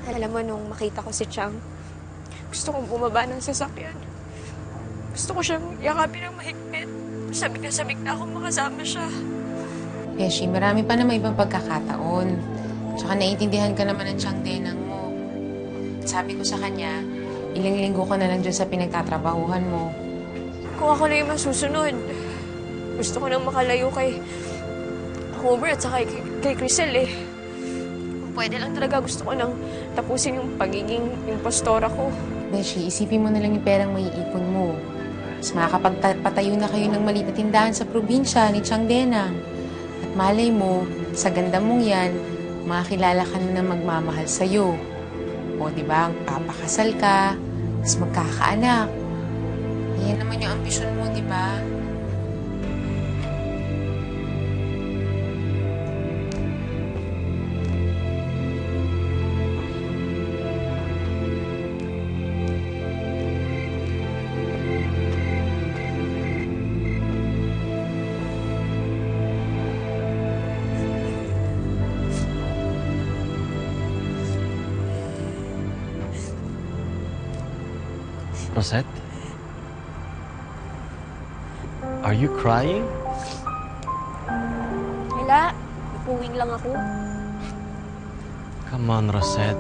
Alam mo, nung makita ko si Chang, gusto kong bumaba ng sasakyan. Gusto ko siyang yakapin ng mahigpit. Sabik na akong makasama siya. Beshi, marami pa naman ibang pagkakataon. Tsaka naiintindihan ka naman ng Chang Denang mo. Sabi ko sa kanya, ilang linggo ka na lang dyan sa pinagtatrabahuhan mo. Kung ako na yung masusunod, gusto ko nang makalayo kay Homer at saka kay Crisel eh. Kung pwede lang talaga, gusto ko nang tapusin yung pagiging impostora ko. Beshi, isipin mo na lang yung perang maiipon mo. Mas makakapagpatayo na kayo ng maliit na tindahan sa probinsya ni Chang Denang. At malay mo, sa ganda mong yan, makakilala ka na magmamahal sa'yo. O diba, papakasal ka, tapos magkakaanak. Yan naman yung ambisyon mo, diba? Rosette? Are you crying? Wala, ipuwing lang ako. Come on, Rosette.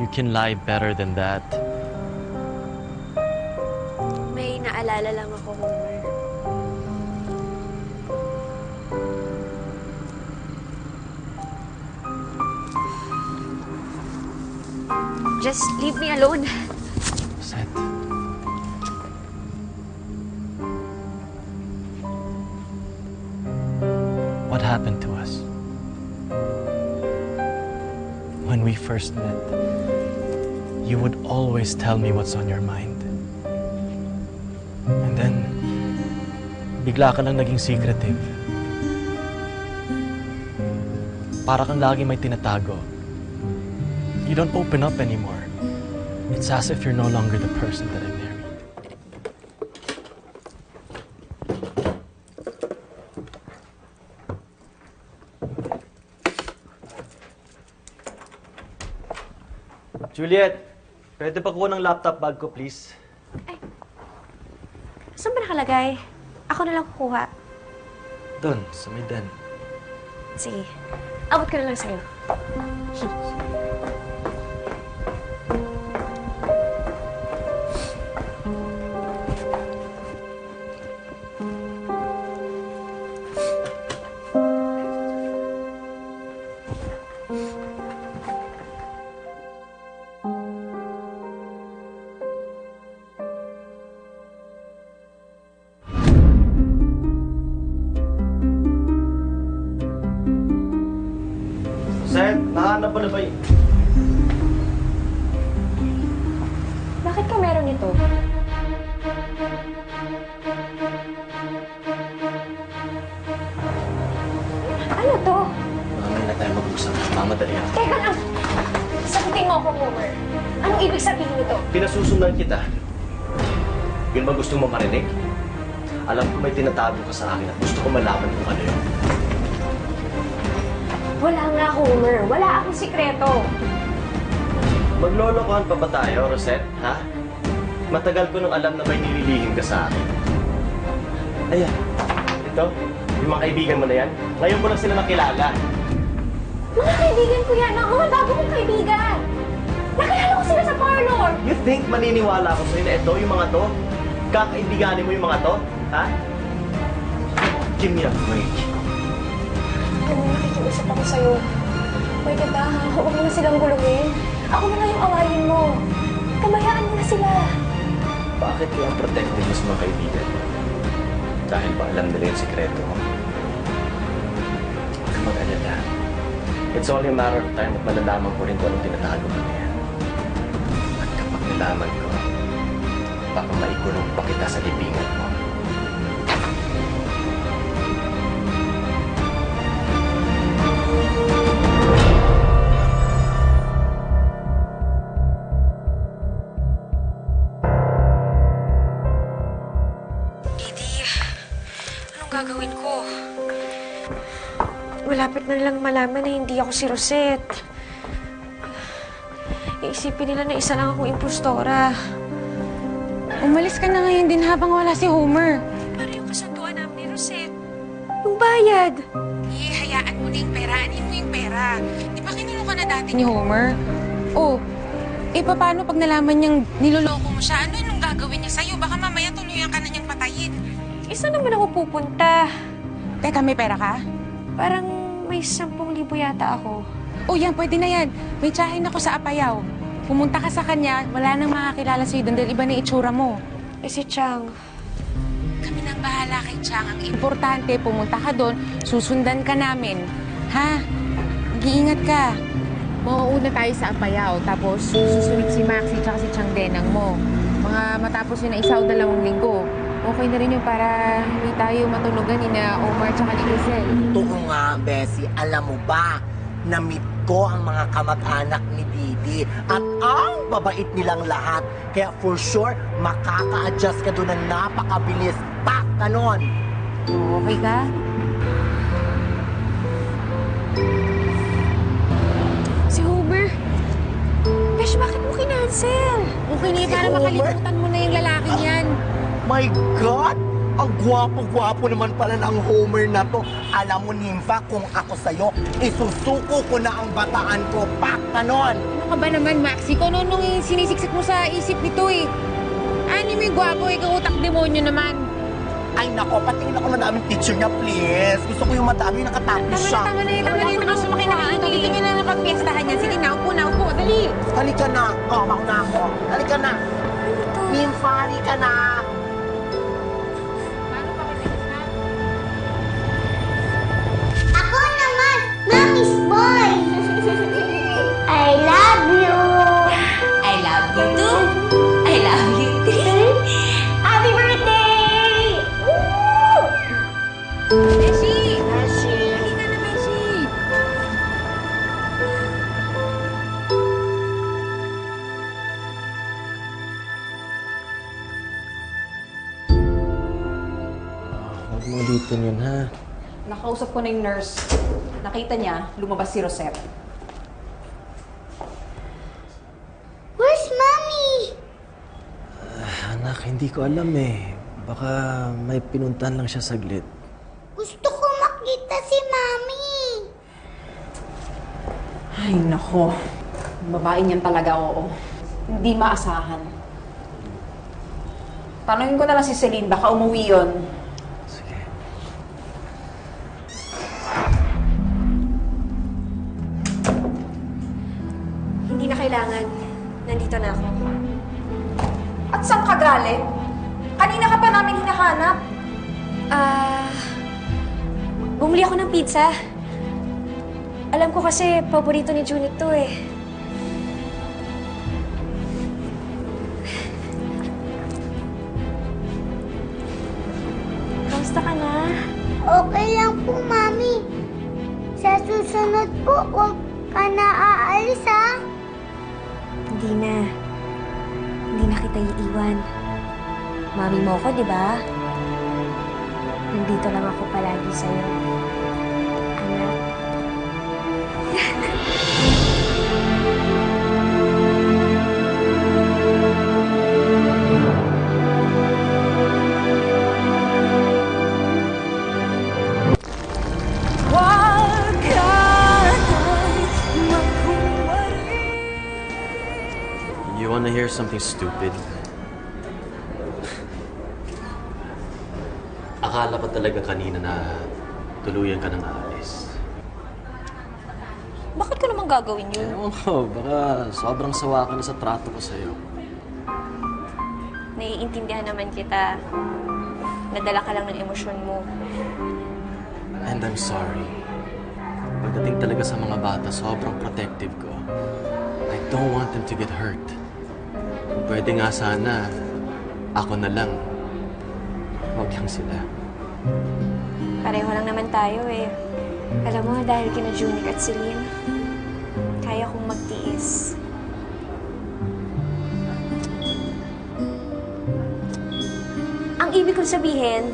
You can lie better than that. May naalala lang ako, Homer. Just leave me alone. Rosette. What happened to us? When we first met, you would always tell me what's on your mind. And then, bigla ka lang naging secretive. Para kang lagi may tinatago. You don't open up anymore. It's as if you're no longer the person that I married. Juliet, pwede pa kuha ng laptop bag ko, please? Saan ba nakalagay? Ako na lang kukuha. Doon, sa may den. Sige, abot ko na lang sa'yo. Rosette, nahanap mo na ba yun? Bakit ka meron nito? Ano to? Mamaya na tayo mag-usap. Mamadali ako. Teka lang! Sagutin mo ako, Homer. Anong ibig sabihin nito? Pinasusundan kita. Yun ba gusto mo marinig? Alam ko may tinatago ka sa akin at gusto ko malaman kung ano yun. Wala nga, Homer. Wala akong sikreto. Maglolokohan pa ba tayo, Rosette? Ha? Matagal ko nang alam na may nililihim ka sa akin. Ayan. Ito, yung mga kaibigan mo na yan. Ngayon ko lang sila nakilala. Mga kaibigan ko yan. Mga bago kong kaibigan. Nakilala ko sila sa parlor. You think maniniwala ako sa'yo na ito, yung mga to? Kakaibiganin mo yung mga to? Ha? Give me a break. Kung nakikiusap ako sa'yo, may ganda ha. Huwag mo na silang gulungin. Ako na lang yung awayin mo. Kamayaan mo na sila. Bakit kaya ang protective mo sa mga kaibigan mo? Dahil ba alam nila yung sikreto mo? Huwag ka mag-alala. It's only a matter of time at malalaman ko rin kung anong tinatago mo na yan. At kapag nalaman ko, baka maikulong pa kita sa libingan mo. Gagawin ko. Malapit na lang malaman na hindi ako si Rosette. Iisipin nila na isa lang akong impostora. Umalis ka na ngayon din habang wala si Homer. Para yung kasunduan namin ni Rosette. Yung bayad. Hayaan mo na yung pera. Anin mo yung pera. Di ba kinulong ka na dati ni Homer? Oh, paano pag nalaman niyang niloloko mo siya? Ano yung gagawin niya sa'yo? Baka mamaya tuluyan ka na niyang patayin. Isa naman ako pupunta. Teka, may pera ka? Parang may 10,000 yata ako. Oh, yan, pwede na yan. May tsahin ako sa Apayao. Pumunta ka sa kanya, wala nang makakilala sa'yo doon dahil iba na itsura mo. Si Chang. Kami nang bahala kay Chang. Ang importante, pumunta ka doon, susundan ka namin. Ha? Mag-iingat ka. Mauuna tayo sa Apayao, tapos susunod si Maxie tsaka si Chang Denang mo. Mga matapos yun na 1 o 2 linggo. Okay na rin yun para hindi tayo matunugan ni na Omar tsaka ni Grisel. Oo nga, Bessie. Alam mo ba, na-meet ko ang mga kamag-anak ni Didi at ang babait nilang lahat. Kaya for sure, makaka-adjust ka doon ng napakabilis. Pak! Ganon! Okay ka? Si Homer. Besh, bakit mo kinancel? Okay na yun, Si para Homer? makalimutan mo na yung lalaking yan. My God! Ang gwapo-gwapo naman pala ng Homer na to. Alam mo, Nympha, kung ako sa'yo, isusuko ko na ang bataan ko. Pak! Ganon! Ano ka ba naman, Maxie? Kung ano nung sinisiksik mo sa isip nito eh. Ani mo yung gwapo, ikaw utak demonyo naman. Ay nako, patingin ako na namin picture niya, please. Gusto ko yung madami nakatapos siya. Tama na yun. Baka sumakay na kayo. Tuloy nyo na ng pagpiestahan yan. Sige na, upo na, upo. Dali. Halika na. Oh, mauna ako. Halika na. Nympha, halika na. Ako naman, Mommy's boy. I love you. I love you too. I love you too. Happy birthday! Woo! Beshi! Beshi. Halika na, Beshi. Huwag mo ulitin yun, ha? Nakausap ko na yung nurse. Nakita niya, lumabas si Rosette. Where's Mommy? Anak, hindi ko alam eh. Baka may pinuntahan lang siya saglit. Gusto ko makita si Mommy. Ay, nako. Yung babae niyan talaga, oo. Hindi maasahan. Tanungin ko na lang si Celine, baka umuwi yun. Sige. Hindi na kailangan. Nandito na ako. At saan ka galing? Kanina ka pa namin hinahanap. Bumili ako ng pizza. Alam ko kasi paborito ni Junit to eh. Kamusta ka na? Okay lang po, Mommy. Sa susunod po, huwag ka na aalis, ha? Hindi na. Hindi na kita iiwan. Mami mo ko, di ba? Nandito lang ako palagi sa'yo. Anak. You wanna hear something stupid? Akala ko talaga kanina na tuluyan ka ng aalis. Bakit ko naman gagawin yun? Ewan ko, baka sobrang sawa ka na sa trato ko sa'yo. Naiintindihan naman kita. Nadala ka lang ng emosyon mo. And I'm sorry. Pagdating talaga sa mga bata, sobrang protective ko. I don't want them to get hurt. Kung pwede nga sana, ako na lang. Huwag lang sila. Pareho lang naman tayo eh. Alam mo, dahil kina Junik at Celine, kaya kong magtiis. Ang ibig kong sabihin,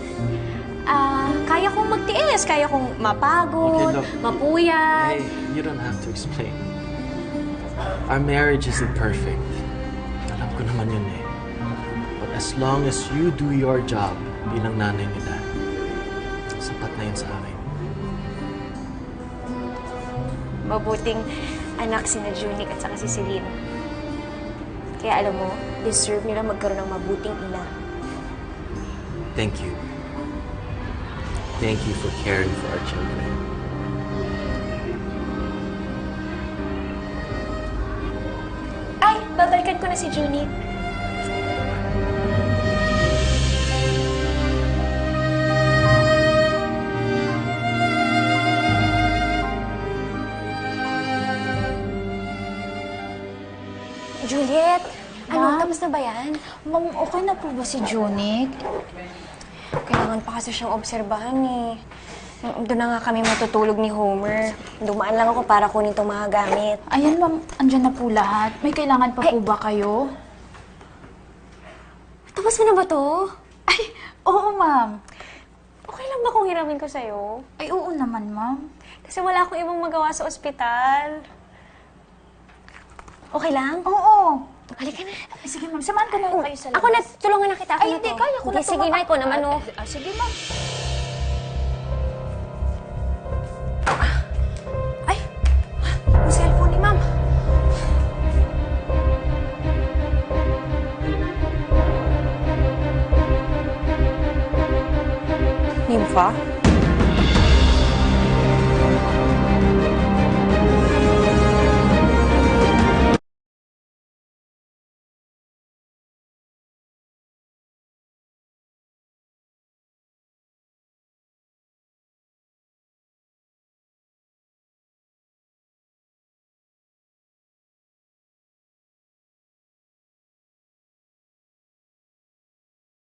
kaya kong magtiis, kaya kong mapagod, Okay, look. mapuyat. Hey, you don't have to explain. Our marriage isn't perfect. Alam ko naman yun eh. But as long as you do your job bilang nanay nila, sapat na yun sa akin. Mabuting anak si Junic at saka si Celine. Kaya alam mo, deserve nila magkaroon ng mabuting ina. Thank you. Thank you for caring for our children. Ay, babalikan ko na si Junic. Juliet, ano, tapos na ba yan? Ma'am, okay na po ba si Junic? Kailangan pa kasi siyang obserbahan eh. Doon na nga kami matutulog ni Homer. Dumaan lang ako para kunin itong mga gamit. Ayan, ma'am, andyan na po lahat. May kailangan pa po ba kayo? Tapos ka na ba to? Ay, oo, ma'am. Okay lang ba kung hiramin ko sa'yo? Ay, oo naman, ma'am. Kasi wala akong ibang magawa sa ospital. Okay lang? Oo. Halika na. Ay, sige, ma'am. Samahan ko na lang kayo sa labas. Ako na, tulungan na kita. Ako Ay, na hindi. to. Kaya ko na Hindi, sige na, ikaw naman, oh. Sige, ma'am. Ay! Yung cellphone ni ma'am. Nympha?